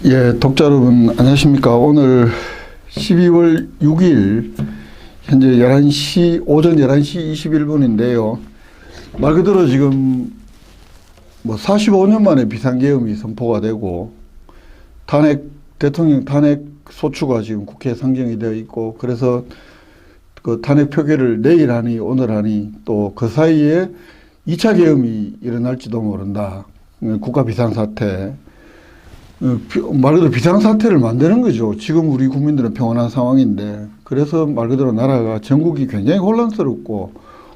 예, 독자 여러분 안녕하십니까. 오늘 12월 6일 현재 오전 11시 21분인데요. 말 그대로 지금 뭐 45년 만에 비상계엄이 선포가 되고 대통령 탄핵 소추가 지금 국회에 상정이 되어 있고, 그래서 그 탄핵 표결을 내일 하니 오늘 하니 또 그 사이에 2차 계엄이 일어날지도 모른다. 국가 비상사태. 말 그대로 비상사태를 만드는 거죠. 지금 우리 국민들은 평온한 상황인데, 그래서 말 그대로 나라가 전국이 굉장히 혼란스럽고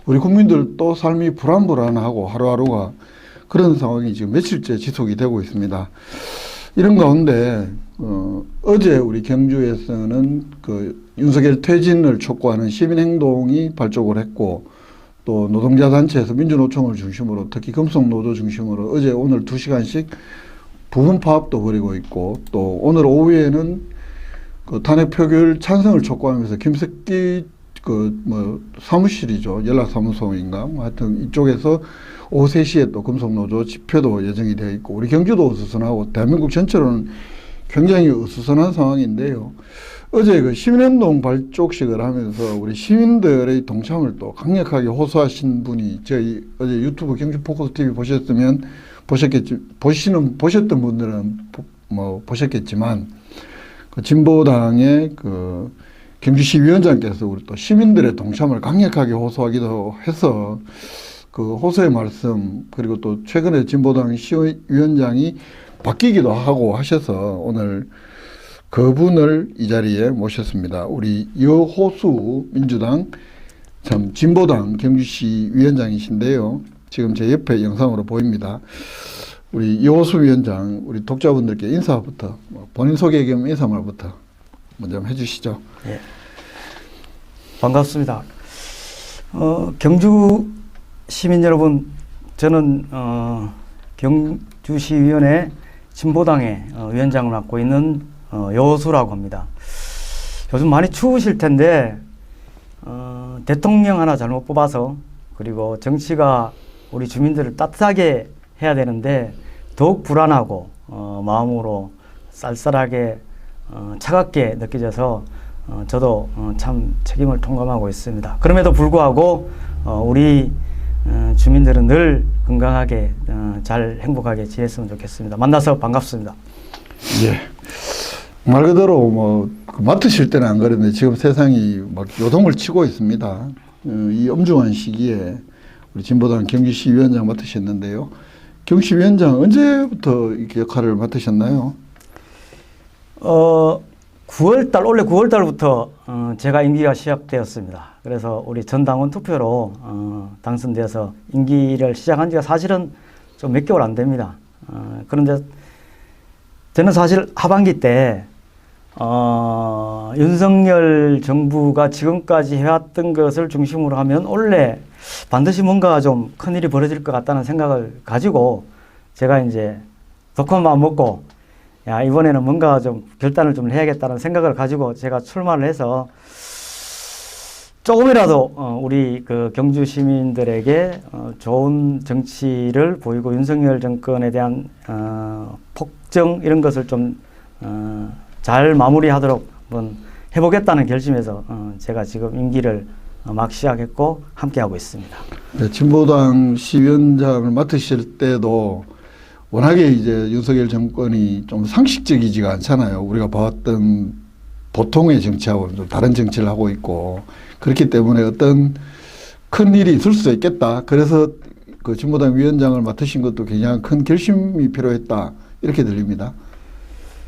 우리 국민들도 삶이 불안불안하고 하루하루가 그런 상황이 지금 며칠째 지속이 되고 있습니다. 이런 가운데 어제 우리 경주에서는 그 윤석열 퇴진을 촉구하는 시민행동이 발족을 했고, 또 노동자단체에서 민주노총을 중심으로 특히 금속노조 중심으로 어제 오늘 2시간씩 부분 파업도 벌이고 있고, 또 오늘 오후에는 그 탄핵 표결 찬성을 촉구하면서 김석기 사무실이죠. 연락사무소인가 하여튼 이쪽에서 오후 3시에 또 금속노조 집회도 예정이 되어 있고, 우리 경주도 어수선하고 대한민국 전체로는 굉장히 어수선한 상황인데요. 어제 그 시민행동 발족식을 하면서 우리 시민들의 동참을 또 강력하게 호소하신 분이, 저희 어제 유튜브 경주 포커스 TV 보셨던 분들은 보셨겠지만, 그 진보당의 그 경주시 위원장께서 우리 또 시민들의 동참을 강력하게 호소하기도 해서 그 호소의 말씀, 그리고 또 최근에 진보당 시위원장이 바뀌기도 하고 하셔서 오늘 그분을 이 자리에 모셨습니다. 우리 여호수 민주당 진보당 경주시 위원장이신데요. 지금 제 옆에 영상으로 보입니다. 우리 여호수 위원장, 우리 독자분들께 인사부터, 본인 소개 겸 인사말부터 먼저 해주시죠. 예. 반갑습니다. 경주 시민 여러분, 저는 경주시위원회 진보당의 위원장을 맡고 있는 여호수라고 합니다. 요즘 많이 추우실 텐데 대통령 하나 잘못 뽑아서, 그리고 정치가 우리 주민들을 따뜻하게 해야 되는데 더욱 불안하고 마음으로 쌀쌀하게 차갑게 느껴져서 저도 참 책임을 통감하고 있습니다. 그럼에도 불구하고 우리 주민들은 늘 건강하게 잘 행복하게 지냈으면 좋겠습니다. 만나서 반갑습니다. 예. 말 그대로 맡으실 때는 안 그랬는데 지금 세상이 막 요동을 치고 있습니다. 이 엄중한 시기에 우리 진보당 경주시 위원장 맡으셨는데요. 경주시 위원장 언제부터 이렇게 역할을 맡으셨나요? 9월달, 원래 9월달부터 제가 임기가 시작되었습니다. 그래서 우리 전당원 투표로 당선되어서 임기를 시작한 지가 사실은 좀 몇 개월 안 됩니다. 그런데 저는 사실 하반기 때 윤석열 정부가 지금까지 해왔던 것을 중심으로 하면 원래 반드시 뭔가 좀 큰일이 벌어질 것 같다는 생각을 가지고 제가 이제 독한 마음 먹고, 야, 이번에는 뭔가 좀 결단을 좀 해야겠다는 생각을 가지고 제가 출마를 해서 조금이라도 우리 그 경주 시민들에게 좋은 정치를 보이고 윤석열 정권에 대한 폭정 이런 것을 좀 잘 마무리하도록 한번 해보겠다는 결심에서 제가 지금 임기를 막 시작했고 함께하고 있습니다. 네, 진보당 시위원장을 맡으실 때도 워낙에 이제 윤석열 정권이 좀 상식적이지가 않잖아요. 우리가 봐왔던 보통의 정치하고는 좀 다른 정치를 하고 있고, 그렇기 때문에 어떤 큰 일이 있을 수 있겠다. 그래서 그 진보당 위원장을 맡으신 것도 굉장히 큰 결심이 필요했다. 이렇게 들립니다.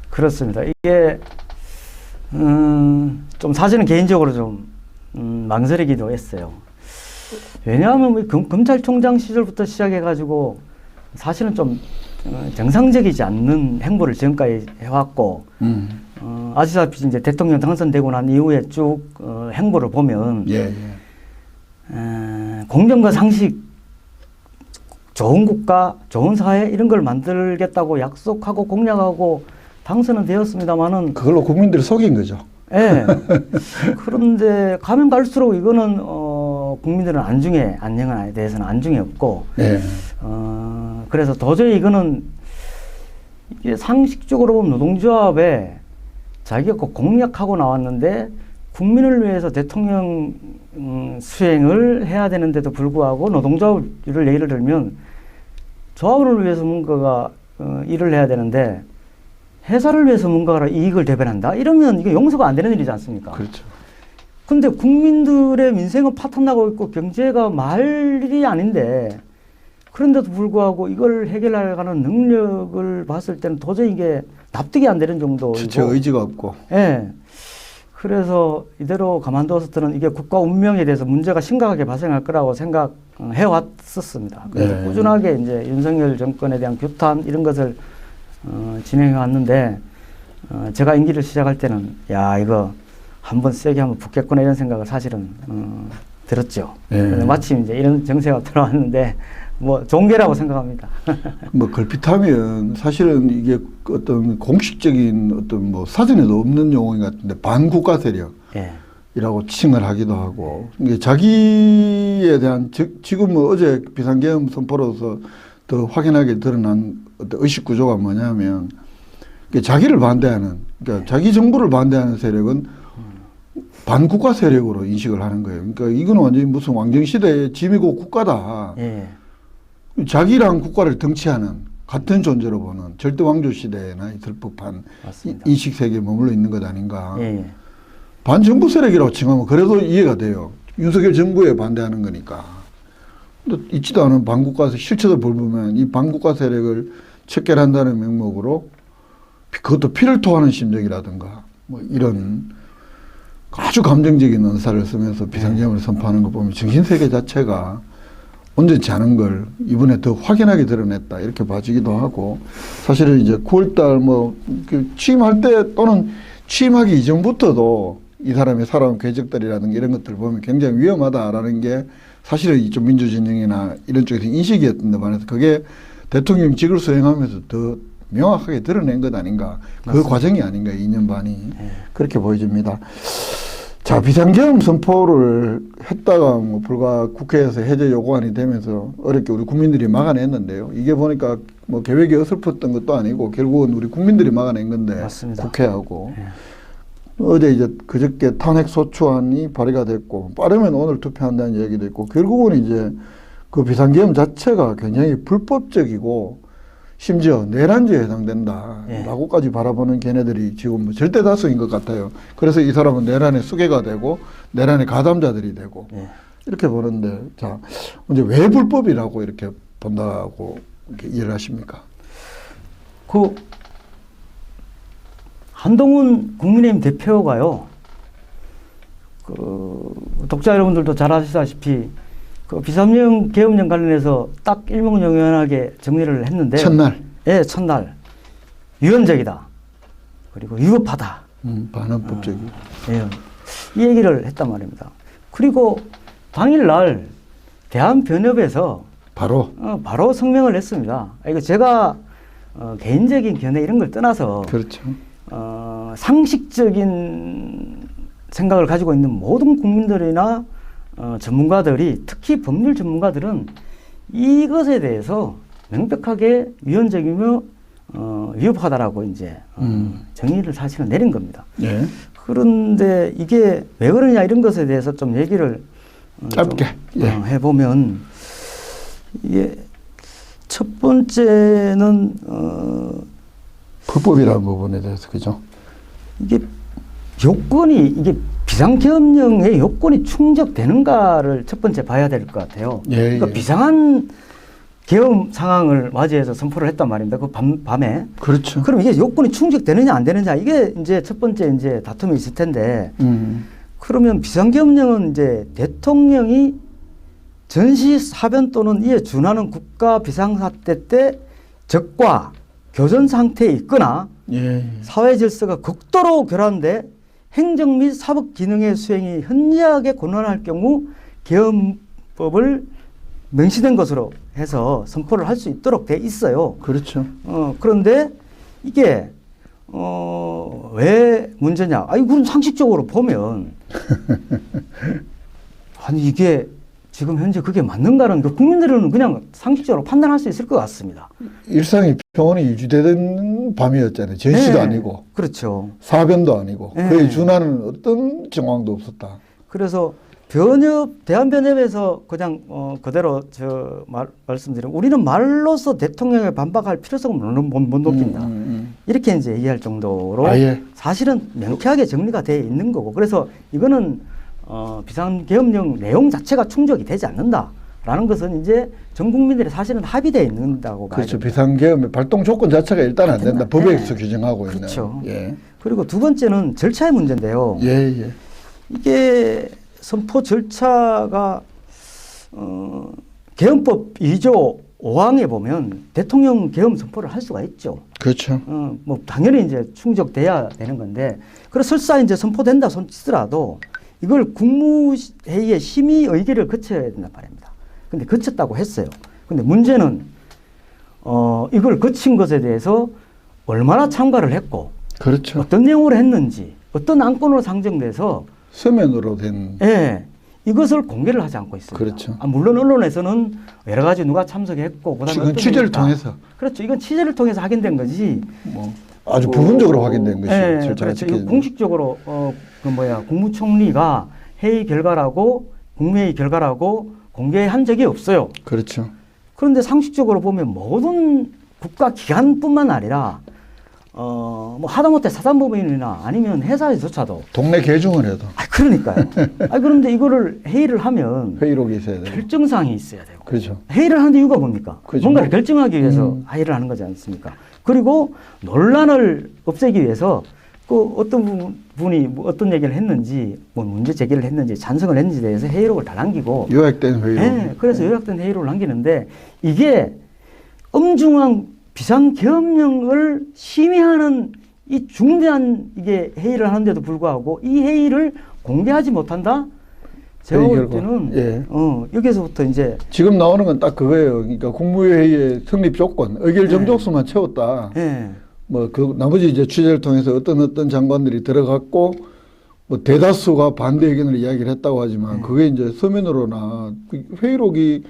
그렇습니다. 이게 좀 사실은 개인적으로 좀 망설이기도 했어요. 왜냐하면 검찰총장 시절부터 시작해가지고 사실은 좀 정상적이지 않는 행보를 지금까지 해왔고, 아시다시피 이제 대통령 당선되고 난 이후에 쭉 행보를 보면 공정과 상식, 좋은 국가, 좋은 사회 이런 걸 만들겠다고 약속하고 공약하고 당선은 되었습니다만은 그걸로 국민들을 속인 거죠. 예. 그런데 가면 갈수록 이거는 국민들은 안정에 대해서는 안중에 없고, 그래서 도저히 이거는 이게 상식적으로 보면 노동조합에 자기가 꼭 공약하고 나왔는데 국민을 위해서 대통령 수행을 해야 되는데도 불구하고 노동조합을 예를 들면 조합을 위해서 뭔가가 일을 해야 되는데 회사를 위해서 뭔가 이익을 대변한다? 이러면 이게 용서가 안 되는 일이지 않습니까? 그렇죠. 근데 국민들의 민생은 파탄나고 있고 경제가 말일이 아닌데 그런데도 불구하고 이걸 해결하려는 능력을 봤을 때는 도저히 이게 납득이 안 되는 정도이고 주체 의지가 없고. 예. 그래서 이대로 가만두었을 이게 국가 운명에 대해서 문제가 심각하게 발생할 거라고 생각해 왔었습니다. 그래서 네. 꾸준하게 이제 윤석열 정권에 대한 규탄 이런 것을 진행해 왔는데 제가 임기를 시작할 때는 야 이거 한번 세게 한번 붙겠구나 이런 생각을 사실은 들었죠. 네. 마침 이제 이런 정세가 들어왔는데 뭐 종계라고 생각합니다. 뭐 걸핏하면 사실은 이게 어떤 공식적인 어떤 뭐 사전에도 없는 용어인 것 같은데 반국가 세력이라고 예. 칭을 하기도 하고 이게 자기에 대한 지금 뭐 어제 비상계엄 선포로서 더 확연하게 드러난 어떤 의식 구조가 뭐냐면 자기를 반대하는 그러니까 자기 정부를 반대하는 세력은 반국가 세력으로 인식을 하는 거예요. 그러니까 이거는 완전히 무슨 왕정시대의 짐이고 국가다. 예. 자기랑 국가를 등치하는 같은 존재로 보는 절대 왕조 시대에나 있을 법한 인식 세계에 머물러 있는 것 아닌가. 예. 반정부 세력이라고 칭하면 그래도 이해가 돼요. 윤석열 정부에 반대하는 거니까. 근데 있지도 않은 반국가 실체도 보면 이 반국가 세력을 척결한다는 명목으로 그것도 피를 토하는 심정이라든가 뭐 이런 아주 감정적인 언사를 쓰면서 비상계엄을 선포하는 거 보면 정신세계 자체가 온전치 않은 걸 이번에 더 확연하게 드러냈다 이렇게 봐지기도 하고 사실은 이제 9월달 뭐 취임할 때 또는 취임하기 이전부터도 이 사람이 살아온 궤적들이라든가 이런 것들 보면 굉장히 위험하다라는 게 사실은 이쪽 민주진영이나 이런 쪽에서 인식이었던데 반해서 그게 대통령직을 수행하면서 더 명확하게 드러낸 것 아닌가. 그 맞습니다. 과정이 아닌가 2년 반이. 그렇게 보여집니다. 자, 비상계엄 선포를 했다가 뭐 불과 국회에서 해제 요구안이 되면서 어렵게 우리 국민들이 막아냈는데요. 이게 보니까 뭐 계획이 어설펐던 것도 아니고 결국은 우리 국민들이 막아낸 건데 맞습니다. 국회하고 어제 이제 그저께 탄핵소추안이 발의가 됐고 빠르면 오늘 투표한다는 얘기도 있고 결국은 이제 그 비상계엄 자체가 굉장히 불법적이고 심지어 내란죄에 해당된다라고까지 바라보는 걔네들이 지금 뭐 절대 다수인 것 같아요. 그래서 이 사람은 내란의 수괴가 되고 내란의 가담자들이 되고 이렇게 보는데 자 이제 왜 불법이라고 이렇게 본다고 이렇게 이해를 하십니까? 그 한동훈 국민의힘 대표가요. 그 독자 여러분들도 잘 아시다시피 그 비상계엄 계엄령 관련해서 딱 일목요연하게 정리를 했는데 첫날. 예, 첫날 위헌적이다. 그리고 위법하다. 반헌법적이고. 예, 이 얘기를 했단 말입니다. 그리고 당일날 대한변협에서 바로 성명을 냈습니다. 이거 제가 개인적인 견해 이런 걸 떠나서 그렇죠. 상식적인 생각을 가지고 있는 모든 국민들이나 전문가들이 특히 법률 전문가들은 이것에 대해서 명백하게 위헌적이며 위협하다라고 이제 정의를 사실은 내린 겁니다. 예. 그런데 이게 왜 그러냐 이런 것에 대해서 좀 얘기를 짧게 좀, 해보면 이게 첫 번째는 불법이라는 부분에 대해서 그죠? 이게 요건이 이게 비상계엄령의 요건이 충족되는가를 첫 번째 봐야 될 것 같아요. 그러니까 비상한 계엄 상황을 맞이해서 선포를 했단 말입니다. 그 밤에. 그렇죠. 그럼 이게 요건이 충족되느냐 안 되느냐 이게 이제 첫 번째 이제 다툼이 있을 텐데 그러면 비상계엄령은 이제 대통령이 전시사변 또는 이에 준하는 국가 비상사태 때 적과 교전 상태에 있거나 사회 질서가 극도로 결함돼 행정 및 사법 기능의 수행이 현저하게 곤란할 경우 계엄법을 명시된 것으로 해서 선포를 할 수 있도록 돼 있어요. 그렇죠. 그런데 이게 왜 문제냐? 이건 상식적으로 보면 아니 이게 지금 현재 그게 맞는가는 그 국민들은 그냥 상식적으로 판단할 수 있을 것 같습니다. 일상이 평온히 유지되는 밤이었잖아요. 전시도 네. 아니고 그렇죠. 사변도 아니고 네. 그에 준하는 어떤 정황도 없었다. 그래서 대한변협에서 그냥 그대로 말씀드리면 우리는 말로서 대통령에 반박할 필요성을 못 느낀다. 이렇게 이제 얘기할 정도로 아예. 사실은 명쾌하게 정리가 되어 있는 거고 그래서 이거는 비상계엄령 내용 자체가 충족이 되지 않는다라는 것은 이제 전 국민들이 사실은 합의되어 있는다고 봐야 그렇죠. 됩니다. 비상계엄의 발동 조건 자체가 일단 안 된다. 네. 법에서 규정하고 있는. 그렇죠. 예. 그리고 두 번째는 절차의 문제인데요. 예, 예. 이게 선포 절차가 계엄법 2조 5항에 보면 대통령 계엄 선포를 할 수가 있죠. 그렇죠. 뭐 당연히 이제 충족돼야 되는 건데, 그래서 설사 이제 선포된다 손치더라도 이걸 국무회의의 심의 의결을 거쳐야 된단 말입니다. 근데 거쳤다고 했어요. 근데 문제는 이걸 거친 것에 대해서 얼마나 참가를 했고, 그렇죠. 어떤 내용으로 했는지, 어떤 안건으로 상정돼서 서면으로 된. 예, 이것을 공개를 하지 않고 있습니다. 그렇죠. 물론 언론에서는 여러 가지 누가 참석했고, 그다음에 지금 어떤 취재를 일이다. 통해서 그렇죠. 이건 취재를 통해서 확인된 거지. 뭐 아주 부분적으로 확인된 것이 예, 절차가 그렇죠. 지켜진. 이거 공식적으로 국무총리가 회의 결과라고 국무회의 결과라고 공개한 적이 없어요. 그렇죠. 그런데 상식적으로 보면 모든 국가 기관뿐만 아니라 뭐 하다못해 사단법인이나 아니면 회사에서조차도 동네 개중을 해도 그러니까요. 그런데 이거를 회의를 하면 회의록이 있어야 돼요. 결정사항이 있어야 되고. 그렇죠. 회의를 하는데 이유가 뭡니까? 그죠. 뭔가를 결정하기 위해서 회의를 하는 거지 않습니까? 그리고 논란을 없애기 위해서 그 어떤 분이 뭐 어떤 얘기를 했는지, 뭐 문제 제기를 했는지, 찬성을 했는지에 대해서 회의록을 다 남기고. 요약된 회의록. 네, 그래서 요약된 회의록을 남기는데 이게 엄중한 비상계엄령을 심의하는 이 중대한 이게 회의를 하는데도 불구하고 이 회의를 공개하지 못한다? 제가 회의 볼 결과. 때는 예. 여기서부터 이제 지금 나오는 건 딱 그거예요. 그러니까 국무회의의 성립 조건, 의결 정족수만 채웠다. 예. 뭐 그 나머지 이제 취재를 통해서 어떤 장관들이 들어갔고 뭐 대다수가 반대 의견을 이야기를 했다고 하지만 그게 이제 서면으로나 그 회의록이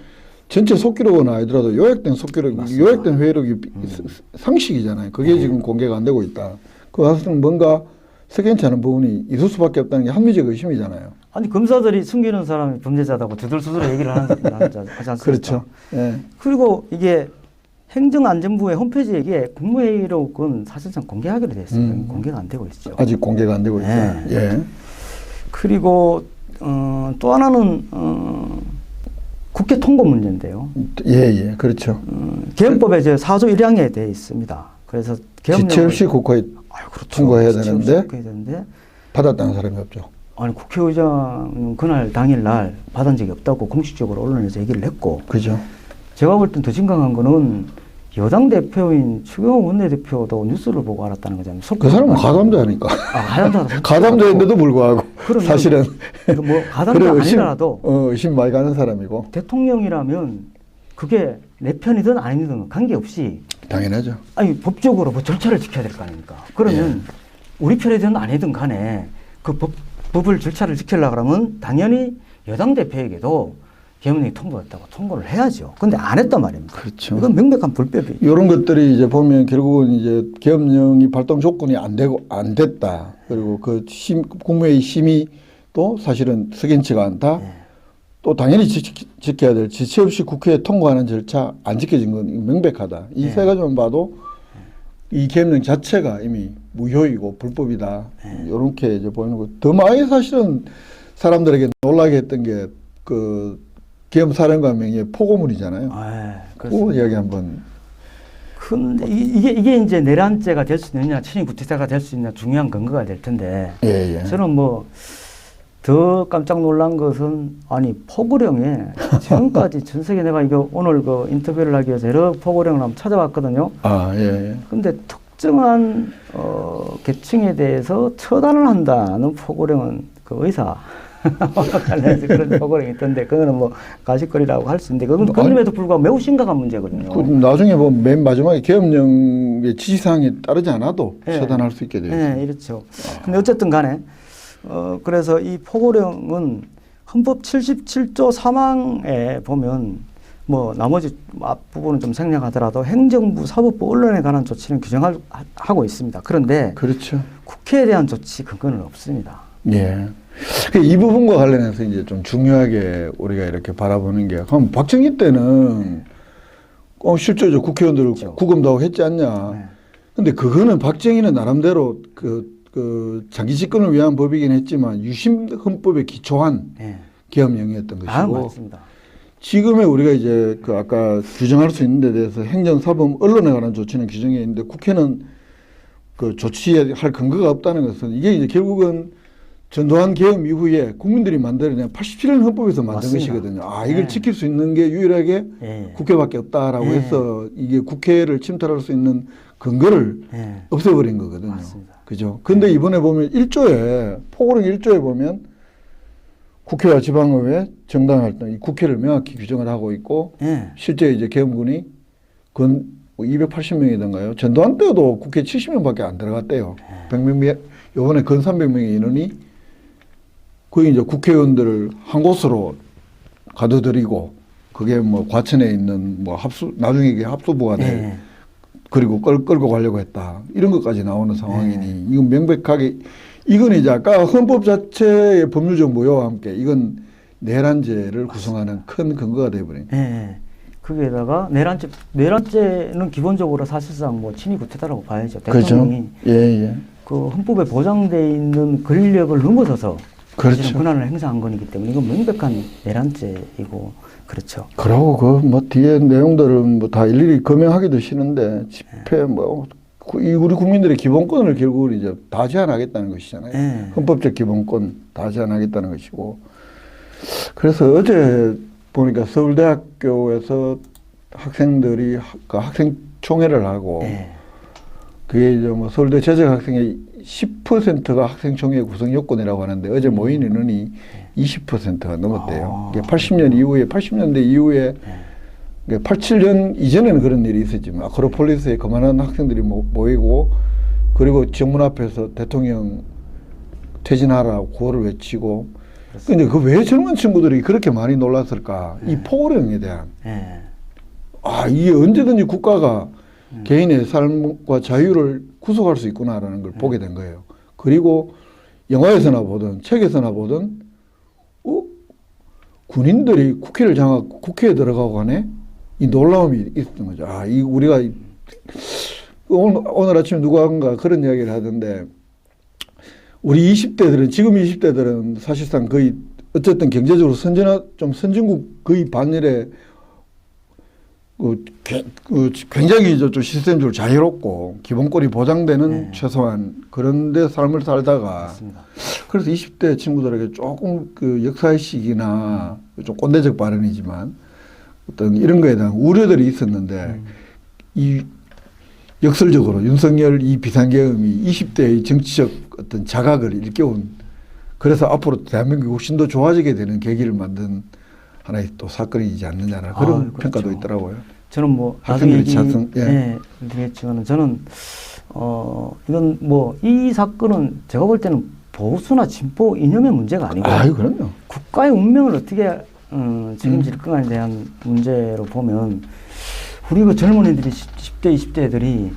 전체 속기록은 아니더라도 요약된 속기록, 맞습니다. 요약된 회의록이 상식이잖아요. 그게 지금 공개가 안 되고 있다. 그 사실은 뭔가 석연치 않은 부분이 있을 수밖에 없다는 게 합리적 의심이잖아요. 아니 검사들이 숨기는 사람이 범죄자다고 두들두들 얘기를 하지 않습니까? 그렇죠. 예. 그리고 이게 행정안전부의 홈페이지에 이게 국무회의록은 사실상 공개하기로 되어 있습니다. 공개가 안 되고 있죠. 아직 공개가 안 되고 있다. 네. 예. 그리고 또 하나는 국회 통고 문제인데요. 예, 그렇죠. 계엄법에 이제 4조 1항에 되어 있습니다. 그래서 지체 없이 국회에 그렇죠. 통과해야 지체 없이 되는데 국회에 되는데 받았다는 사람이 없죠. 아니 국회의장은 그날 당일날 받은 적이 없다고 공식적으로 언론에서 얘기를 했고, 그죠. 제가 볼 땐 더 심각한 거는 여당 대표인 추경호 원내대표도 뉴스를 보고 알았다는 거잖아요. 그 사람은 가담자니까. 가담자다. 가담자인데도 불구하고 그러면 사실은 뭐 가담자 아니더라도 의심 많이 가는 사람이고. 대통령이라면 그게 내 편이든 아니든 관계없이 당연하죠. 법적으로 뭐 절차를 지켜야 될 거 아닙니까? 그러면 우리 편이든 아니든 간에 그 법을 절차를 지키려고 그러면 당연히 여당 대표에게도 계엄령이 통보했다고 통보를 해야죠. 근데 안 했단 말입니다. 그렇죠. 이건 명백한 불법이. 이런 것들이 이제 보면 결국은 이제 계엄령이 발동 조건이 안 됐다. 그리고 그 국무회의 심의도 사실은 석연치가 않다. 또 당연히 지켜야 될 지체 없이 국회에 통과하는 절차 안 지켜진 건 명백하다. 이 세 가지만 봐도 이 계엄령 자체가 이미 무효이고 불법이다. 이렇게 이제 보이는 거. 더 많이 사실은 사람들에게 놀라게 했던 게 그 계엄사령관 명의의 포고문이잖아요. 그 이야기 한번. 근데 이게 이제 내란죄가 될 수 있느냐, 친위구태자가 될 수 있느냐 중요한 근거가 될 텐데. 저는 뭐 더 깜짝 놀란 것은 포고령에 지금까지 전 세계 내가 이거 오늘 그 인터뷰를 하기 위해서 여러 포고령을 한번 찾아봤거든요. 근데 특정한 계층에 대해서 처단을 한다는 포고령은 그 의사 관련해서 그런 포고령이 있던데 그거는 뭐 가십거리라고 할 수 있는데 그럼에도 불구하고 매우 심각한 문제거든요. 나중에 보면 맨 마지막에 계엄령의 지시사항에 따르지 않아도 처단할 수 있게 되어 있습니다. 그렇죠. 근데 어쨌든 간에 그래서 이 포고령은 헌법 77조 3항에 보면 뭐 나머지 앞부분은 좀 생략하더라도 행정부, 사법부, 언론에 관한 조치는 규정하고 있습니다. 그런데 그렇죠. 국회에 대한 조치 근거는 없습니다. 예. 이 부분과 관련해서 이제 좀 중요하게 우리가 이렇게 바라보는 게, 그럼 박정희 때는 실제로 국회의원들을 그렇죠. 구금도 하고 했지 않냐. 네. 근데 그거는 박정희는 나름대로 그 장기 집권을 위한 법이긴 했지만 유신 헌법에 기초한 네. 계엄령이었던 것이고, 맞습니다. 지금의 우리가 이제 그 아까 규정할 수 있는 데 대해서 행정, 사법, 언론에 관한 조치는 규정해 있는데 국회는 그 조치할 근거가 없다는 것은 이게 이제 결국은 전두환 계엄 이후에 국민들이 만들어낸 87년 헌법에서 만든 맞습니다. 것이거든요. 이걸 네. 지킬 수 있는 게 유일하게 예. 국회밖에 없다라고 네. 해서 이게 국회를 침탈할 수 있는 근거를 예. 없애버린 거거든요. 맞습니다. 그죠? 근데 이번에 보면 1조에, 포고령 1조에 보면 국회와 지방의회 정당 활동, 이 국회를 명확히 규정을 하고 있고, 예. 실제 이제 계엄군이 건 280명이던가요? 전두환 때도 국회 70명밖에 안 들어갔대요. 100명, 요번에 건 300명의 인원이 거의 이제 국회의원들을 한 곳으로 가둬들이고, 그게 뭐 과천에 있는 뭐 나중에 이게 합수부가 될, 예. 그리고 끌고 가려고 했다. 이런 것까지 나오는 상황이니, 이건 명백하게, 이건 이제 아까 헌법 자체의 법률적 무효와 함께 이건 내란죄를 구성하는 큰 근거가 되어버린. 예. 거기에다가 내란죄는 기본적으로 사실상 뭐 친위 구태다라고 봐야죠. 대통령이 그렇죠. 예. 그 헌법에 보장돼 있는 권력을 넘어서서 그렇죠. 사실은 권한을 행사한 거기 때문에 이건 명백한 내란죄이고 그렇죠. 그러고 그 뭐 뒤에 내용들은 뭐 다 일일이 검명하기도 싫은데 집회 뭐 우리 국민들의 기본권을 결국은 이제 다 제한하겠다는 것이잖아요. 예. 헌법적 기본권 다 제한하겠다는 것이고. 그래서 어제 보니까 서울대학교에서 학생들이 그 학생총회를 하고 예. 그게 이제 뭐 서울대 재적 학생의 10%가 학생총회 구성 요건이라고 하는데 어제 모인 인원이 20%가 넘었대요. 이게 80년대 이후에 87년 이전에는 그런 일이 있었지만 아크로폴리스에 그만한 학생들이 모이고 그리고 정문 앞에서 대통령 퇴진하라 구호를 외치고 근데 그 왜 젊은 친구들이 그렇게 많이 놀랐을까? 이 포고령에 대한 예. 이게 언제든지 국가가 개인의 삶과 자유를 구속할 수 있구나라는 걸 보게 된 거예요. 그리고 영화에서나 보든 책에서나 보든 군인들이 국회를 장악하고 국회에 들어가고 하네? 이 놀라움이 있었던 거죠. 이 우리가 오늘 아침에 누군가 그런 이야기를 하던데 우리 20대들은 지금 20대들은 사실상 거의 어쨌든 경제적으로 좀 선진국 거의 반열에 굉장히 좀 시스템적으로 자유롭고 기본권이 보장되는 최소한 그런 데 삶을 살다가 맞습니다. 그래서 20대 친구들에게 조금 그 역사의식이나 좀 꼰대적 발언이지만 어떤 이런 거에 대한 우려들이 있었는데 이 역설적으로 윤석열 이 비상계엄이 20대의 정치적 어떤 자각을 일깨운 그래서 앞으로 대한민국이 훨씬 더 좋아지게 되는 계기를 만든 하나의 또 사건이지 않느냐는 그런 그렇죠. 평가도 있더라고요. 저는 뭐 나중에 학생들이 드리겠지만 저는 이건 뭐 이 사건은 제가 볼 때는 보수나 진보 이념의 문제가 아니고 그럼요. 국가의 운명을 어떻게 책임질 건가에 대한 문제로 보면 우리 그 젊은이들이 10대, 20대들이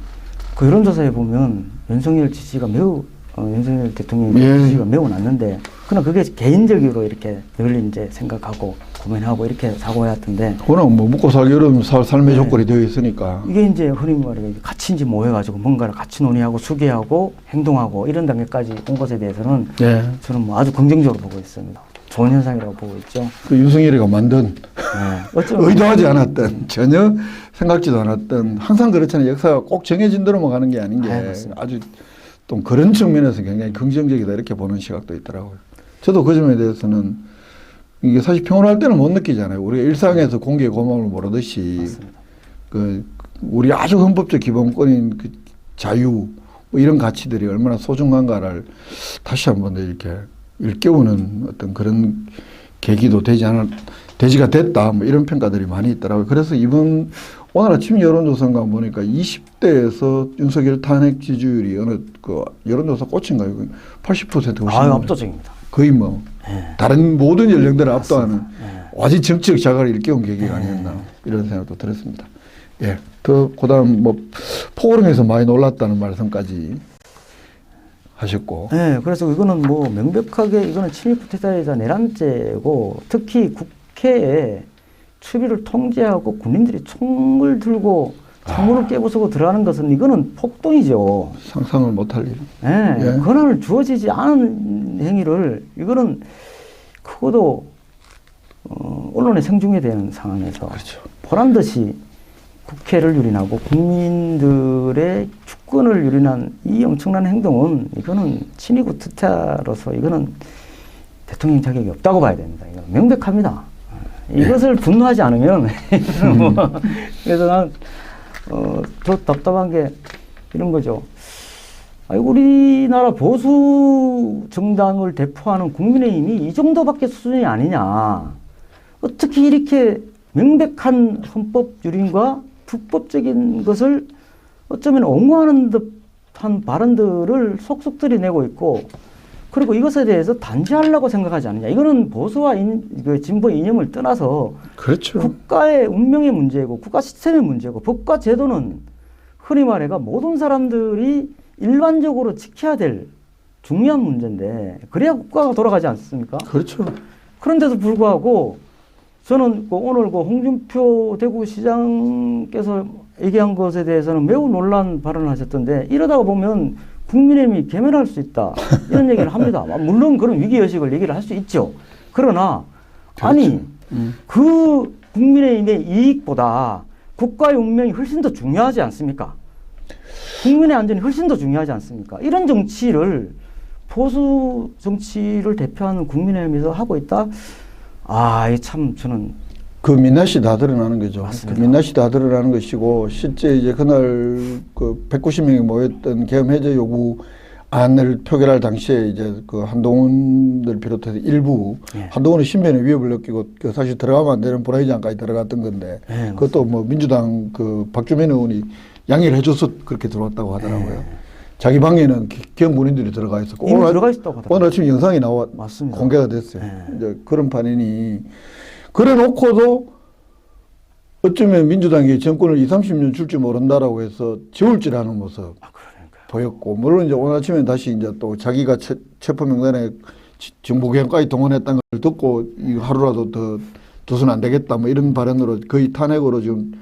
그 여론조사에 보면 윤석열 지지가 매우 윤석열 대통령의 지지가 매우 낮는데 그러나 그게 개인적으로 이렇게 늘 이제 생각하고 고민하고 이렇게 사고해왔던데 워낙 뭐 먹고 살기 어려운 삶의 조건이 되어 있으니까 이게 이제 흔히 말해 같이 이제 모여가지고 뭔가를 같이 논의하고 수기하고 행동하고 이런 단계까지 온 것에 대해서는 저는 뭐 아주 긍정적으로 보고 있습니다. 좋은 현상이라고 보고 있죠. 그 윤석열이가 만든 의도하지 않았던 전혀 생각지도 않았던 항상 그렇잖아요. 역사가 꼭 정해진 대로만 가는 게 아닌 게 아주 또 그런 측면에서 굉장히 긍정적이다 이렇게 보는 시각도 있더라고요. 저도 그 점에 대해서는 이게 사실 평온할 때는 못 느끼잖아요. 우리가 일상에서 공기의 고마움을 모르듯이 그 우리 아주 헌법적 기본권인 그 자유 뭐 이런 가치들이 얼마나 소중한가를 다시 한번 이렇게 일깨우는 어떤 그런 계기도 되지가 됐다 뭐 이런 평가들이 많이 있더라고요. 그래서 오늘 아침 여론조사인가 보니까 20대에서 윤석열 탄핵 지지율이 어느 그 여론조사 꽃인가요? 80%가 압도적입니다. 거의 뭐 예. 다른 모든 연령들을 압도하는 예. 완전 정치적 자갈을 일깨운 계기가 아니었나 이런 생각도 들었습니다. 예, 더 그다음 뭐 포고령에서 많이 놀랐다는 말씀까지 하셨고. 네, 그래서 이거는 뭐 명백하게 이거는 침입 쿠데타이자 내란죄고 특히 국회에 추비를 통제하고 군인들이 총을 들고 창문을 깨부수고 들어가는 것은 이거는 폭동이죠. 상상을 못할 일. 네, 예. 권한을 주어지지 않은 행위를 이거는 크고도 언론에 생중계되는 상황에서 그렇죠. 보란 듯이 국회를 유린하고 국민들의 주권을 유린한 이 엄청난 행동은 이거는 친위 쿠데타로서 이거는 대통령 자격이 없다고 봐야 됩니다. 이건 명백합니다. 이것을 분노하지 않으면 그래서 난 더 답답한 게 이런 거죠. 아니, 우리나라 보수 정당을 대표하는 국민의힘이 이 정도밖에 수준이 아니냐. 어떻게 이렇게 명백한 헌법 유린과 불법적인 것을 어쩌면 옹호하는 듯한 발언들을 속속 들이내고 있고, 그리고 이것에 대해서 단죄하려고 생각하지 않느냐. 이거는 보수와 진보 이념을 떠나서 그렇죠. 국가의 운명의 문제고 국가 시스템의 문제고 법과 제도는 흔히 말해가 모든 사람들이 일반적으로 지켜야 될 중요한 문제인데 그래야 국가가 돌아가지 않습니까? 그렇죠. 그런데도 불구하고 저는 오늘 홍준표 대구시장께서 얘기한 것에 대해서는 매우 놀란 발언을 하셨던데 이러다가 보면 국민의힘이 괴멸할 수 있다 이런 얘기를 합니다. 물론 그런 위기의식을 얘기를 할 수 있죠. 그러나 그렇죠. 아니 그 국민의힘의 이익보다 국가의 운명이 훨씬 더 중요하지 않습니까? 국민의 안전이 훨씬 더 중요하지 않습니까? 이런 정치를 보수 정치를 대표하는 국민의힘에서 하고 있다. 아, 이 참 저는 그 민낯이 다 드러나는 거죠. 맞습니다. 그 민낯이 다 드러나는 것이고 실제 이제 그날 그 190명이 모였던 계엄 해제 요구 안을 표결할 당시에 이제 그 한동훈을 비롯해서 일부 예. 한동훈은 신변의 위협을 느끼고 그 사실 들어가면 안 되는 불화의장까지 들어갔던 건데 예, 그것도 뭐 민주당 그 박주민 의원이 양해를 해줘서 그렇게 들어왔다고 하더라고요. 예. 자기 방에는 계엄 군인들이 들어가 있었고 이미 들어가 있었다고 하더라고요. 오늘 아침 영상이 나와 맞습니다. 공개가 됐어요. 예. 이제 그런 판이니 그래 놓고도 어쩌면 민주당이 정권을 20, 30년 줄지 모른다라고 해서 지울지라는 모습 그러니까요. 보였고, 물론 이제 오늘 아침에 다시 이제 또 자기가 체포 명단에 정보개혁까지 동원했다는 걸 듣고 이 하루라도 더 둬서는 안 되겠다 뭐 이런 발언으로 거의 탄핵으로 지금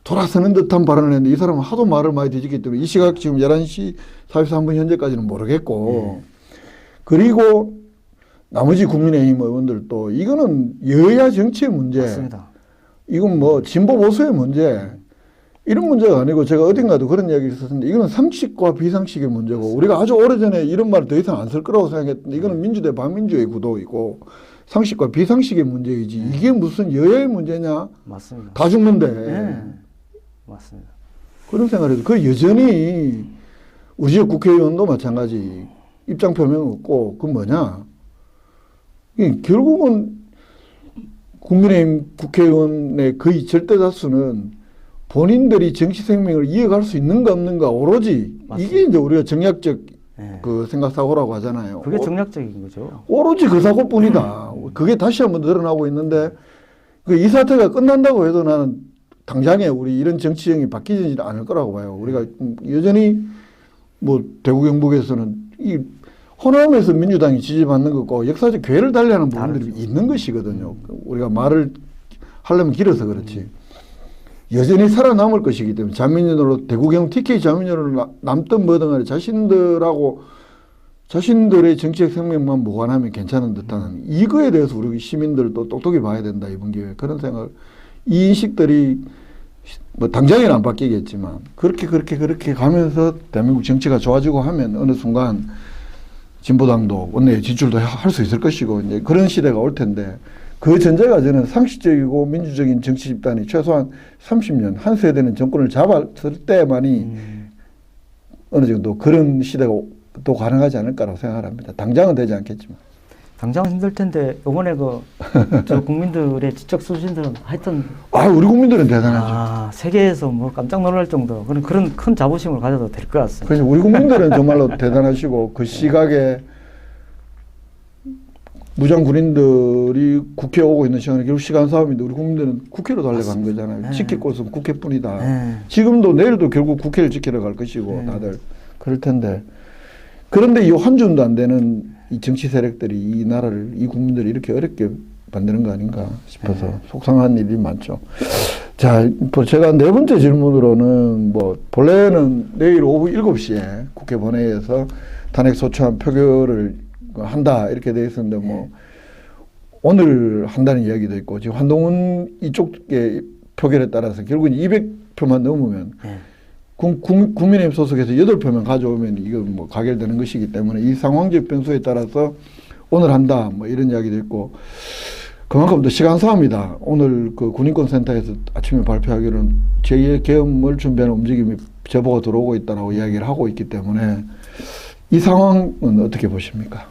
돌아서는 듯한 발언을 했는데 이 사람은 하도 말을 많이 뒤집기 때문에 이 시각 지금 11시 43분 현재까지는 모르겠고 그리고 나머지 국민의힘 의원들도 이거는 여야 정치의 문제, 맞습니다. 이건 뭐 진보 보수의 문제 이런 문제가 아니고 제가 어딘가도 그런 이야기를 썼는데 이거는 상식과 비상식의 문제고 맞습니다. 우리가 아주 오래전에 이런 말을 더 이상 안 쓸 거라고 생각했는데 이거는 민주대 반민주의 구도이고 상식과 비상식의 문제이지 이게 무슨 여야의 문제냐? 맞습니다. 다 죽는데 네. 맞습니다. 그런 생각을 해도 그 여전히 우리 지역 국회의원도 마찬가지 입장 표명 없고 그 뭐냐? 이게 결국은 국민의힘 국회의원의 거의 절대 다수는 본인들이 정치 생명을 이어갈 수 있는가 없는가 오로지 맞습니다. 이게 이제 우리가 정략적 네. 그 생각 사고라고 하잖아요. 그게 정략적인 거죠. 오로지 그 사고뿐이다. 그게 다시 한번 드러나고 있는데 그 이 사태가 끝난다고 해도 나는 당장에 우리 이런 정치형이 바뀌지 않을 거라고 봐요. 우리가 여전히 뭐 대구 경북에서는 이 호남에서 민주당이 지지받는 것과 역사적 궤를 달리하는 부분들이 다르죠. 있는 것이거든요. 우리가 말을 하려면 길어서 그렇지. 여전히 살아남을 것이기 때문에 자민련으로 대구경 TK 자민련으로 남든 뭐든 간에 자신들의 정치적 생명만 무관하면 괜찮은 듯한 이거에 대해서 우리 시민들도 똑똑히 봐야 된다 이번 기회에 그런 생각 이 인식들이 뭐 당장에는 안 바뀌겠지만 그렇게 가면서 대한민국 정치가 좋아지고 하면 어느 순간 진보당도 원내 진출도 할 수 있을 것이고 이제 그런 시대가 올 텐데 그 전제가 저는 상식적이고 민주적인 정치 집단이 최소한 30년 한 세대는 정권을 잡았을 때만이 어느 정도 그런 시대가 또 가능하지 않을까라고 생각을 합니다. 당장은 되지 않겠지만. 당장 힘들 텐데 이번에 저 국민들의 지적 수준들은 하여튼 우리 국민들은 대단하죠. 세계에서 뭐 깜짝 놀랄 정도 그런 큰 자부심을 가져도 될 것 같습니다. 그래서 우리 국민들은 정말로 대단하시고 그 시각에 무장 군인들이 국회에 오고 있는 시간에 결국 시간 싸움인데 우리 국민들은 국회로 달려가는 거잖아요. 네. 지킬 곳은 국회뿐이다. 네. 지금도 내일도 결국 국회를 지키러 갈 것이고 네. 다들 그럴 텐데 그런데 이 한 줌도 안 되는 이 정치 세력들이 이 나라를 이 국민들을 이렇게 어렵게 만드는 거 아닌가 싶어서 네. 속상한 일이 많죠. 자, 뭐 제가 네 번째 질문으로는 뭐 본래는 내일 오후 7시에 국회 본회의에서 탄핵 소추안 표결을 한다 이렇게 돼 있었는데 뭐 오늘 한다는 이야기도 있고 지금 한동훈 이쪽의 표결에 따라서 결국은 200표만 넘으면 네. 국민의힘 소속에서 8표만 가져오면 이거 뭐 가결되는 것이기 때문에 이 상황적 변수에 따라서 오늘 한다 뭐 이런 이야기도 있고 그만큼 또 시간 싸움이다. 오늘 그 군인권센터에서 아침에 발표하기로는 제2의 계엄을 준비하는 움직임이 제보가 들어오고 있다라고 이야기를 하고 있기 때문에 이 상황은 어떻게 보십니까?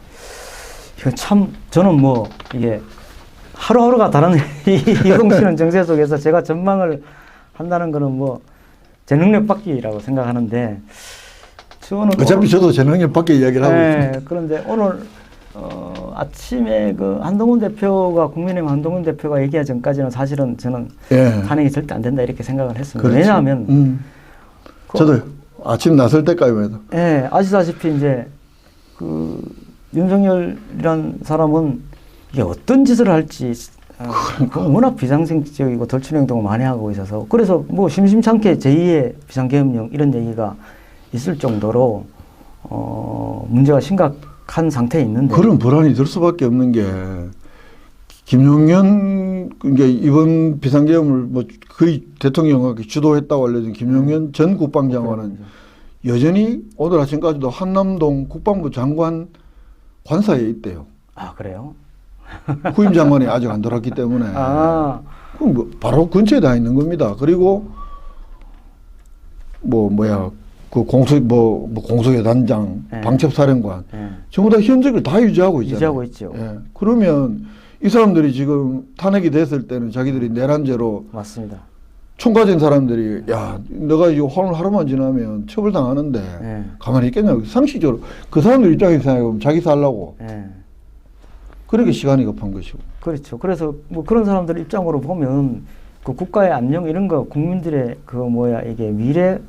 이거 참 저는 뭐 이게 하루하루가 다른 이동치는 정세 속에서 제가 전망을 한다는 거는 뭐 제 능력 밖이라고 생각하는데 저는 어차피 저도 제 능력 밖에 이야기를 하고 있습니다. 그런데 오늘 아침에 그 한동훈 대표가 국민의힘 한동훈 대표가 얘기하기 전까지는 사실은 저는 예. 탄핵이 절대 안 된다 이렇게 생각을 했습니다. 그렇지. 왜냐하면 저도 아침 나설 때까지만 해도 예, 아시다시피 이제 그 윤석열이란 사람은 이게 어떤 짓을 할지 워낙 비상식적이고 덜출 행동을 많이 하고 있어서 그래서 뭐 심심찮게 제2의 비상계엄령 이런 얘기가 있을 정도로 문제가 심각한 상태에 있는데 그런 불안이 들 수밖에 없는 게 김용현 그러니까 이번 비상계엄을 뭐 거의 대통령에게 주도했다고 알려진 김용현 전 국방장관은 여전히 오늘 아침까지도 한남동 국방부 장관 관사에 있대요. 아 그래요? 후임 장관이 아직 안 돌았기 때문에 그럼 뭐 바로 근처에 다 있는 겁니다. 그리고 그 공수여 단장, 네. 방첩사령관 네. 전부 다 현직을 다 유지하고 있잖아요. 유지하고 있죠. 예. 그러면 이 사람들이 지금 탄핵이 됐을 때는 자기들이 내란죄로 맞습니다. 총 가진 사람들이 야 너가 이거 오늘 하루만 지나면 처벌당하는데 네. 가만히 있겠냐고 상식적으로 그 사람들 입장에서 생각해보면 자기 살라고 네. 그러니까 시간이 급한 것이고 그렇죠. 그래서 뭐 그런 사람들 입장으로 보면 그 국가의 안녕 이런 거 국민들의 이게 미래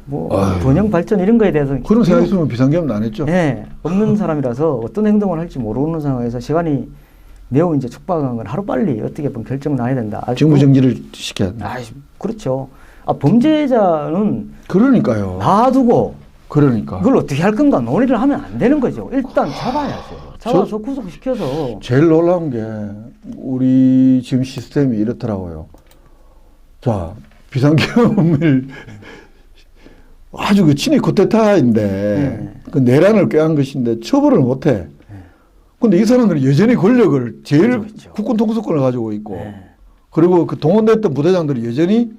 번영 발전 이런 거에 대해서 그런 생각이 있으면 비상계엄도 안 했죠. 네, 없는 사람이라서 어떤 행동을 할지 모르는 상황에서 시간이 매우 이제 촉박한 건 하루 빨리 어떻게 보면 결정 나야 된다. 직무 정지를 시켜야 된다. 그렇죠. 범죄자는 그러니까요. 놔두고 그러니까 그걸 어떻게 할 건가 논의를 하면 안 되는 거죠. 일단 잡아야죠. 잡아서 구속시켜서. 제일 놀라운 게 우리 지금 시스템이 이렇더라고요. 자, 비상계엄을 아주 그 친위 쿠데타인데 그 내란을 꾀한 것인데 처벌을 못해. 근데 이 사람들은 여전히 권력을 제일 국군 통수권을 가지고 있고 그리고 그 동원됐던 부대장들이 여전히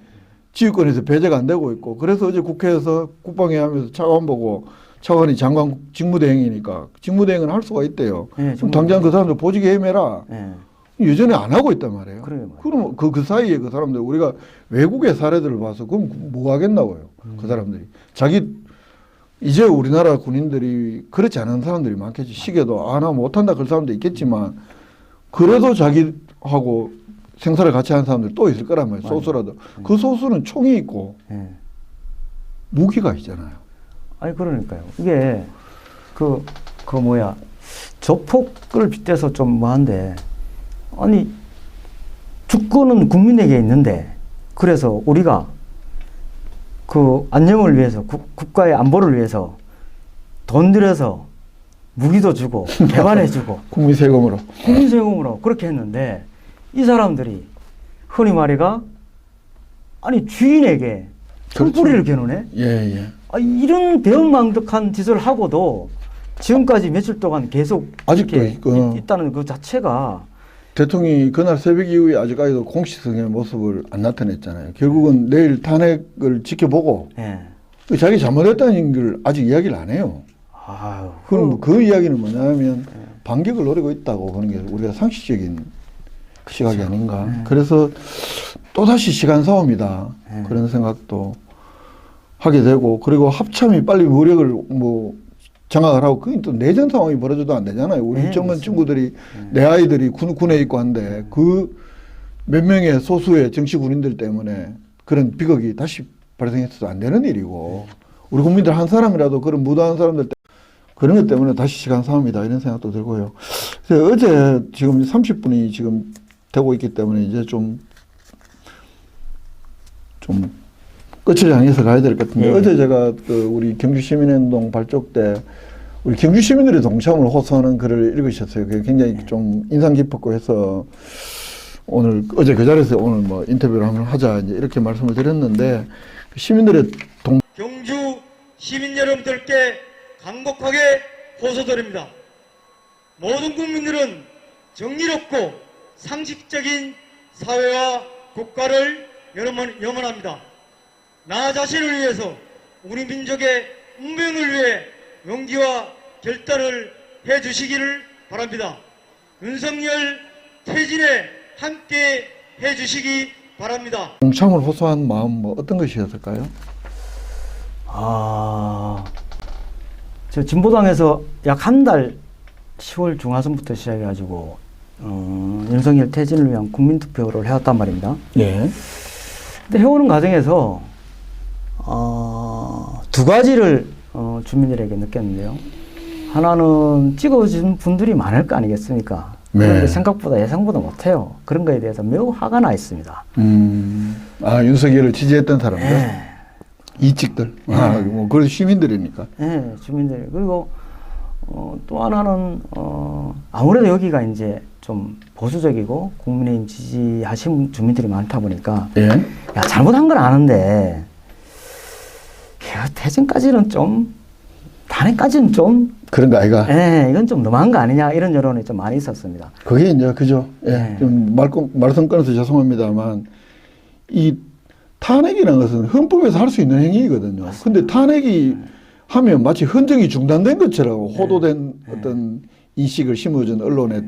지휘권에서 배제가 안 되고 있고 그래서 어제 국회에서 국방위 하면서 차관 보고 차관이 장관 직무대행이니까 직무대행은 할 수가 있대요. 그럼 당장 그 사람들 보직에 임해라. 여전히 안 하고 있단 말이에요. 그럼 그 사이에 그 사람들 우리가 외국의 사례들을 봐서 그럼 뭐 하겠나고요. 그 사람들이 이제 우리나라 군인들이 그렇지 않은 사람들이 많겠지. 시계도 나 못한다 그런 사람도 있겠지만 그래도 자기하고 생사를 같이 하는 사람들 또 있을 거란 말이에요. 소수라도. 그 소수는 총이 있고 무기가 있잖아요. 아니 그러니까요. 이게 조폭을 빗대서 좀 뭐한데 아니 주권은 국민에게 있는데 그래서 우리가 그 안녕을 위해서 국가의 안보를 위해서 돈 들여서 무기도 주고 개발해주고 국민 세금으로 그렇게 했는데 이 사람들이 흔히 말해가 아니 주인에게 총뿌리를 겨누네. 예. 이런 배은망덕한 짓을 하고도 지금까지 며칠 동안 계속 아직도 있다는 그 자체가 대통령이 그날 새벽 이후에 아직까지도 공식성의 모습을 안 나타냈잖아요. 결국은 내일 탄핵을 지켜보고 자기 잘못했다는 걸 아직 이야기를 안 해요. 그럼 그 이야기는 뭐냐면 반격을 노리고 있다고 보는 게 우리가 상식적인 시각이 아닌가. 그래서 또다시 시간 싸움이다. 그런 생각도 하게 되고 그리고 합참이 빨리 무력을 장악을 하고 그게 또 내전 상황이 벌어져도 안 되잖아요. 우리 네, 젊은 맞습니다. 친구들이 내 아이들이 군에 있고 한데 그 몇 명의 소수의 정치 군인들 때문에 그런 비극이 다시 발생해서도 안 되는 일이고 우리 국민들 한 사람이라도 그런 무도한 사람들 그런 것 때문에 다시 시간 싸움이다 이런 생각도 들고요. 그래서 어제 지금 30분이 지금 되고 있기 때문에 이제 좀 끝을 향해서 가야 될 것 같은데 어제 제가 그 우리 경주시민행동 발족 때 우리 경주 시민들의 동참을 호소하는 글을 읽으셨어요. 그게 굉장히 좀 인상 깊었고 해서 오늘 어제 그 자리에서 오늘 뭐 인터뷰를 한번 하자 이제 이렇게 말씀을 드렸는데 시민들의 경주 시민 여러분들께 간곡하게 호소드립니다. 모든 국민들은 정의롭고 상식적인 사회와 국가를 염원합니다. 나 자신을 위해서 우리 민족의 운명을 위해 용기와 결단을 해주시기를 바랍니다. 윤석열 퇴진에 함께 해주시기 바랍니다. 동참을 호소한 마음 뭐 어떤 것이었을까요? 저 진보당에서 약 한 달 10월 중하순부터 시작해가지고 윤석열 퇴진을 위한 국민투표를 해왔단 말입니다. 예. 근데 해오는 과정에서 두 가지를 주민들에게 느꼈는데요. 하나는 찍어준 분들이 많을 거 아니겠습니까? 네. 그런데 생각보다 예상보다 못해요. 그런 거에 대해서 매우 화가 나 있습니다. 윤석열을 지지했던 사람들, 네. 이직들, 뭐 그런 시민들이니까. 네, 주민들. 그리고 또 하나는 아무래도 여기가 이제 좀 보수적이고 국민의힘 지지하신 주민들이 많다 보니까 예. 야, 잘못한 건 아는데 퇴진까지는 좀 탄핵까지는 좀 그런 거 아이가? 이건 좀 너무한 거 아니냐 이런 여론이 좀 많이 있었습니다. 그게 이제 그죠. 예. 네. 좀 말씀 끊어서 죄송합니다만 이 탄핵이라는 것은 헌법에서 할 수 있는 행위거든요. 근데 탄핵이 하면 마치 헌정이 중단된 것처럼 호도된 어떤 인식을 심어준 언론의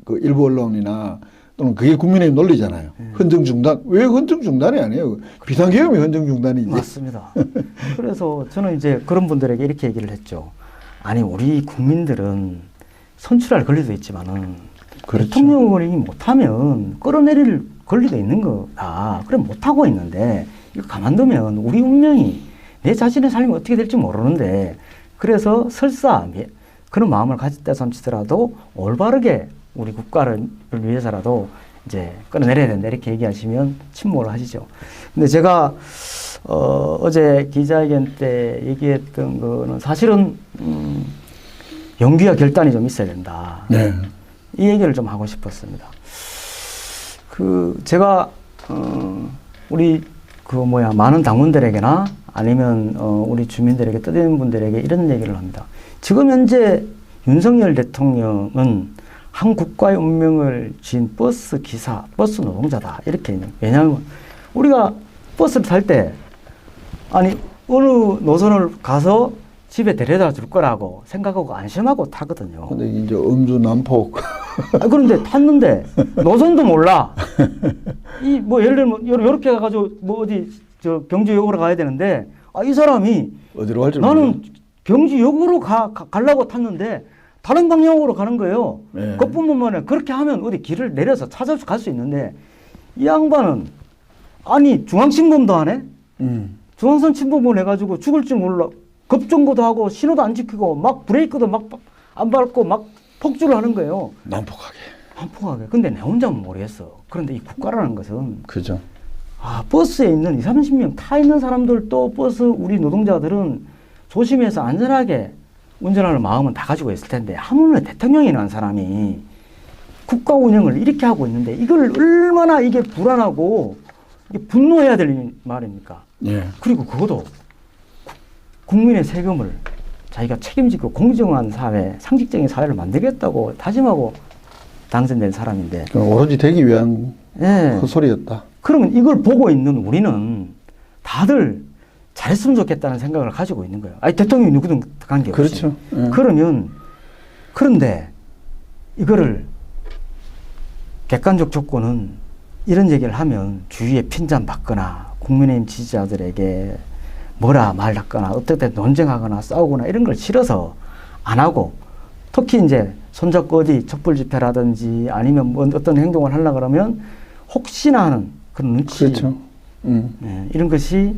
그 일부 언론이나 또는 그게 국민의힘 논리잖아요. 헌정 중단. 왜 헌정 중단이 아니에요? 비상계엄이 헌정 중단이지. 맞습니다. 그래서 저는 이제 그런 분들에게 이렇게 얘기를 했죠. 아니 우리 국민들은 선출할 권리도 있지만은 그렇죠. 대통령이 못하면 끌어내릴 권리도 있는 거다. 그래 못하고 있는데 이거 가만두면 우리 운명이 내 자신의 삶이 어떻게 될지 모르는데 그래서 설사 그런 마음을 가질 때 삼치더라도 올바르게 우리 국가를 위해서라도 이제 끌어내려야 된다 이렇게 얘기하시면 침묵을 하시죠. 근데 제가 어제 기자회견 때 얘기했던 거는 사실은 용기와 결단이 좀 있어야 된다. 네. 이 얘기를 좀 하고 싶었습니다. 제가 우리 많은 당원들에게나 아니면 우리 주민들에게 뜻있는 분들에게 이런 얘기를 합니다. 지금 현재 윤석열 대통령은 한 국가의 운명을 지은 버스 기사, 버스 노동자다. 이렇게. 왜냐하면 우리가 버스를 탈 때 아니 어느 노선을 가서 집에 데려다 줄 거라고 생각하고 안심하고 타거든요. 근데 이제 음주 난폭. 그런데 탔는데 노선도 몰라. 예를 들면 요렇게 가가지고 어디 경주역으로 가야 되는데 이 사람이 어디로 갈지 나는 경주역으로 가려고 탔는데 다른 방향으로 가는 거예요. 네. 그뿐만 아니라 그렇게 하면 어디 길을 내려서 찾아서 갈 수 있는데 이 양반은 아니 중앙신범도 하네. 중앙선 침범을 해가지고 죽을 줄 몰라. 급정거도 하고 신호도 안 지키고 막 브레이크도 막 안 밟고 막 폭주를 하는 거예요. 난폭하게. 근데 내 혼자는 모르겠어. 그런데 이 국가라는 것은 그죠. 버스에 있는 20, 30명 타 있는 사람들도 버스 우리 노동자들은 조심해서 안전하게 운전하는 마음은 다 가지고 있을 텐데 하물며 대통령이라는 사람이 국가 운영을 이렇게 하고 있는데 이걸 얼마나 이게 불안하고 이게 분노해야 될 말입니까? 예. 그리고 그것도 국민의 세금을 자기가 책임지고 공정한 사회, 상식적인 사회를 만들겠다고 다짐하고 당선된 사람인데 오로지 되기 위한 예. 헛소리였다. 그러면 이걸 보고 있는 우리는 다들 잘했으면 좋겠다는 생각을 가지고 있는 거예요. 아니 대통령이 누구든 관계없이. 그렇죠. 예. 그런데 이거를 객관적 조건은 이런 얘기를 하면 주위에 핀잔 받거나 국민의힘 지지자들에게 뭐라 말하거나 어떨 때 논쟁하거나 싸우거나 이런 걸 싫어서 안 하고 특히 이제 손잡고 어디 촛불 집회라든지 아니면 뭐 어떤 행동을 하려 그러면 혹시나 하는 그런 눈치 그렇죠. 예, 이런 것이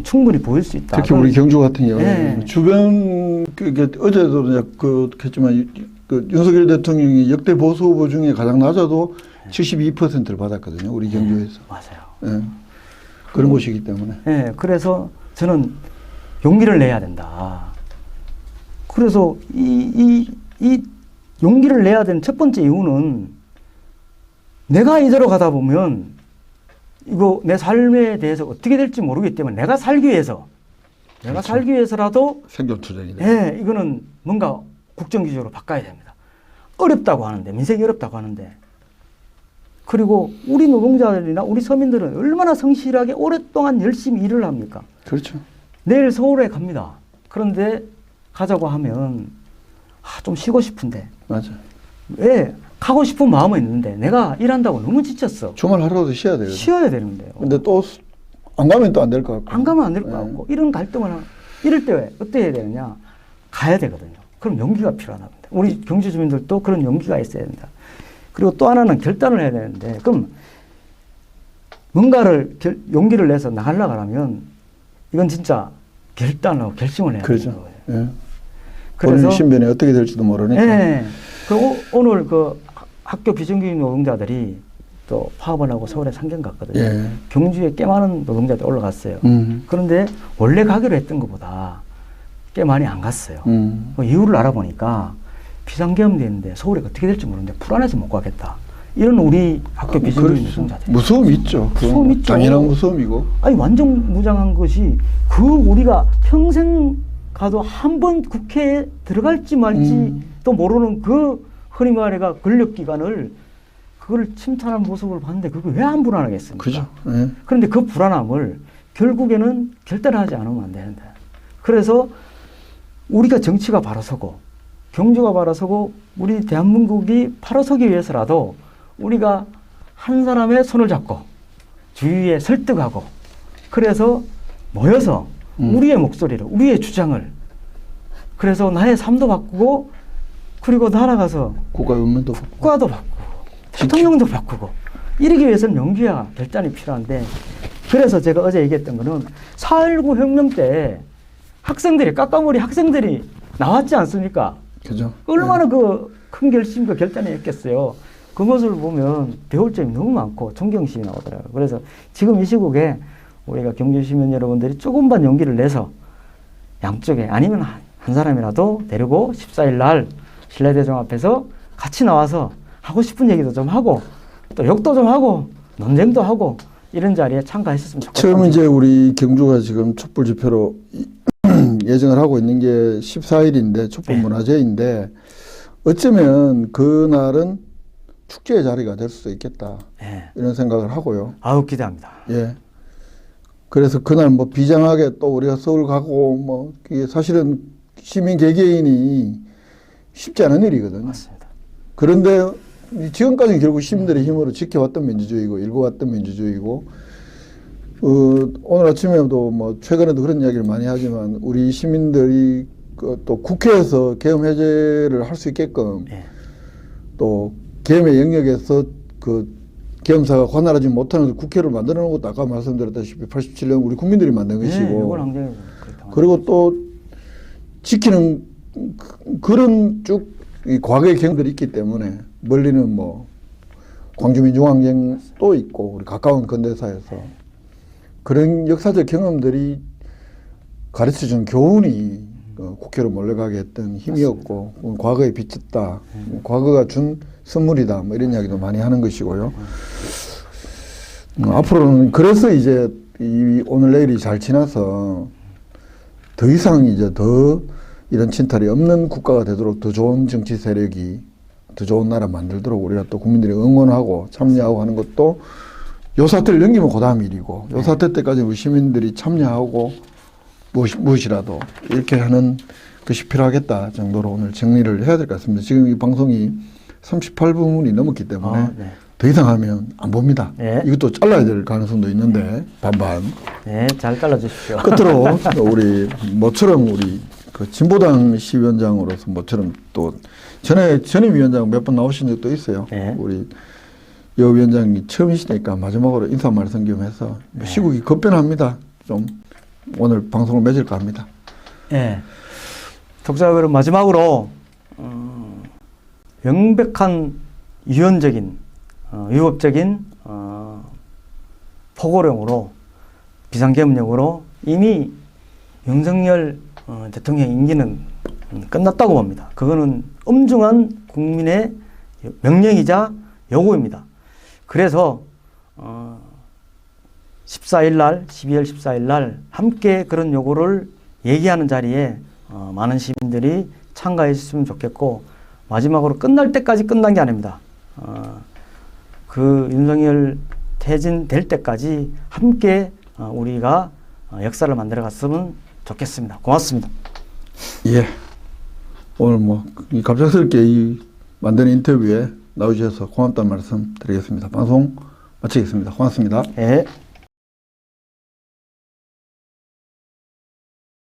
충분히 보일 수 있다. 특히 우리 경주 같은 경우에 네. 주변 그게 어제도 이제 그렇겠지만 그 윤석열 대통령이 역대 보수 후보 중에 가장 낮아도 72%를 받았거든요. 우리 경주에서. 맞아요. 예. 그런 곳이기 때문에. 예, 그래서 저는 용기를 내야 된다. 그래서 이 용기를 내야 되는 첫 번째 이유는 내가 이대로 가다 보면 이거 내 삶에 대해서 어떻게 될지 모르기 때문에 내가 살기 위해서 그렇죠. 살기 위해서라도 생존 투쟁이네. 예, 이거는 뭔가 국정기조로 바꿔야 됩니다. 어렵다고 하는데 민생이 어렵다고 하는데 그리고 우리 노동자들이나 우리 서민들은 얼마나 성실하게 오랫동안 열심히 일을 합니까? 그렇죠. 내일 서울에 갑니다. 그런데 가자고 하면 좀 쉬고 싶은데 맞아. 왜 가고 싶은 마음은 있는데 내가 일한다고 너무 지쳤어. 주말 하루라도 쉬어야 돼요. 쉬어야 되는데요. 근데 또 안 가면 또 안 될 것 같고. 안 가면 안 될 것 예. 같고 이런 갈등을 이럴 때 어떻게 해야 되느냐? 가야 되거든요. 그럼 용기가 필요하다. 우리 경주 주민들도 그런 용기가 있어야 된다. 그리고 또 하나는 결단을 해야 되는데 그럼 뭔가를 용기를 내서 나가려고 하면 이건 진짜 결단하고 결심을 해야 그렇죠. 되는 거예요. 예. 그래서 본인 신변이 어떻게 될지도 모르니까. 예. 오늘 그 학교 비정규직 노동자들이 또 파업을 하고 서울에 상경 갔거든요. 예. 경주에 꽤 많은 노동자들이 올라갔어요. 음. 그런데 원래 가기로 했던 것보다 꽤 많이 안 갔어요. 그 이유를 알아보니까 비상계엄되는데 서울에 어떻게 될지 모르는데 불안해서 못 가겠다. 이런 우리 학교 비정규직 그렇죠. 노동자들. 무서움이 있죠. 무서움 있죠. 당연한 무서움이고. 아니 완전 무장한 것이 우리가 평생 가도 한 번 국회에 들어갈지 말지 또 모르는 그 흔히 말해가 권력기관을 그걸 침탈한 모습을 봤는데 그걸 왜 안 불안하겠습니까? 그죠. 예. 그런데 그 불안함을 결국에는 결단하지 않으면 안 되는데 그래서 우리가 정치가 바로 서고 경주가 바로 서고 우리 대한민국이 바로 서기 위해서라도 우리가 한 사람의 손을 잡고 주위에 설득하고 그래서 모여서 우리의 목소리를 우리의 주장을 그래서 나의 삶도 바꾸고 그리고 나아가서 국가 운명도 국가도 바꾸고 대통령도 바꾸고 이러기 위해서는 용기와 결단이 필요한데 그래서 제가 어제 얘기했던 거는 4.19 혁명 때 학생들이 까까머리 학생들이 나왔지 않습니까? 그죠. 얼마나 그 큰 결심과 결단이 있겠어요. 그 모습을 보면 배울 점이 너무 많고 존경심이 나오더라고요. 그래서 지금 이 시국에 우리가 경주 시민 여러분들이 조금만 용기를 내서 양쪽에 아니면 한 사람이라도 데리고 14일 날 신라대종 앞에서 같이 나와서 하고 싶은 얘기도 좀 하고 또 욕도 좀 하고 논쟁도 하고 이런 자리에 참가했었으면 좋겠다. 처음 이제 우리 경주가 지금 촛불 집회로 예정을 하고 있는 게 14일인데 촛불 네. 문화제인데 어쩌면 그날은 축제의 자리가 될 수도 있겠다. 네. 이런 생각을 하고요. 아우 기대합니다. 예. 그래서 그날 뭐 비장하게 또 우리가 서울 가고 뭐 이게 사실은 시민 개개인이 쉽지 않은 일이거든요. 맞습니다. 그런데 지금까지는 결국 시민들의 힘으로 지켜왔던 민주주의고 일궈왔던 민주주의고 오늘 아침에도 뭐 최근에도 그런 이야기를 많이 하지만 우리 시민들이 또 국회에서 계엄 해제를 할 수 있게끔 네. 또 계엄의 영역에서 그 계엄사가 관할하지 못하는 국회를 만들어 놓은 것도 아까 말씀드렸다시피 87년 우리 국민들이 만든 네, 것이고 이건 항쟁이 그렇다. 그리고 또 지키는 그런 쭉 이 과거의 경험들이 있기 때문에 멀리는 뭐 광주민중항쟁도 있고 우리 가까운 근대사에서 그런 역사적 경험들이 가르쳐준 교훈이 국회로 몰려가게 했던 힘이었고 과거에 비쳤다. 과거가 준 선물이다. 뭐 이런 이야기도 많이 하는 것이고요. 앞으로는 그래서 이제 오늘 내일이 잘 지나서 더 이상 이제 더 이런 침탈이 없는 국가가 되도록 더 좋은 정치 세력이 더 좋은 나라 만들도록 우리가 또 국민들이 응원하고 참여하고 하는 것도 요 사태를 넘기면 그 다음 일이고 요 사태 때까지 우리 시민들이 참여하고 무엇이라도 이렇게 하는 것이 필요하겠다 정도로 오늘 정리를 해야 될 것 같습니다. 지금 이 방송이 38분이 넘었기 때문에 네. 더 이상 하면 안 봅니다. 네. 이것도 잘라야 될 가능성도 있는데 반반. 네, 잘 잘라주십시오. 끝으로 우리 모처럼 우리 그 진보당 시위원장으로서 모처럼 또 전에 전임 위원장 몇 번 나오신 적도 있어요. 네. 우리 여 위원장이 처음이시니까 마지막으로 인사 말씀 좀 해서 네. 시국이 급변합니다. 좀 오늘 방송을 맺을까 합니다. 예. 독자 그럼 마지막으로 명백한 유연적인 위법적인 포고령으로 비상계엄령으로 이미 윤석열 대통령 임기는 끝났다고 봅니다. 그거는 엄중한 국민의 명령이자 요구입니다. 그래서 14일 날, 12월 14일 날 함께 그런 요구를 얘기하는 자리에 많은 시민들이 참가해 주셨으면 좋겠고, 마지막으로 끝날 때까지 끝난 게 아닙니다. 그 윤석열 퇴진될 때까지 함께 우리가 역사를 만들어 갔으면 좋겠습니다. 고맙습니다. 예. 오늘 뭐 갑작스럽게 이 만드는 인터뷰에 나오셔서 고맙다는 말씀 드리겠습니다. 방송 마치겠습니다. 고맙습니다. 예.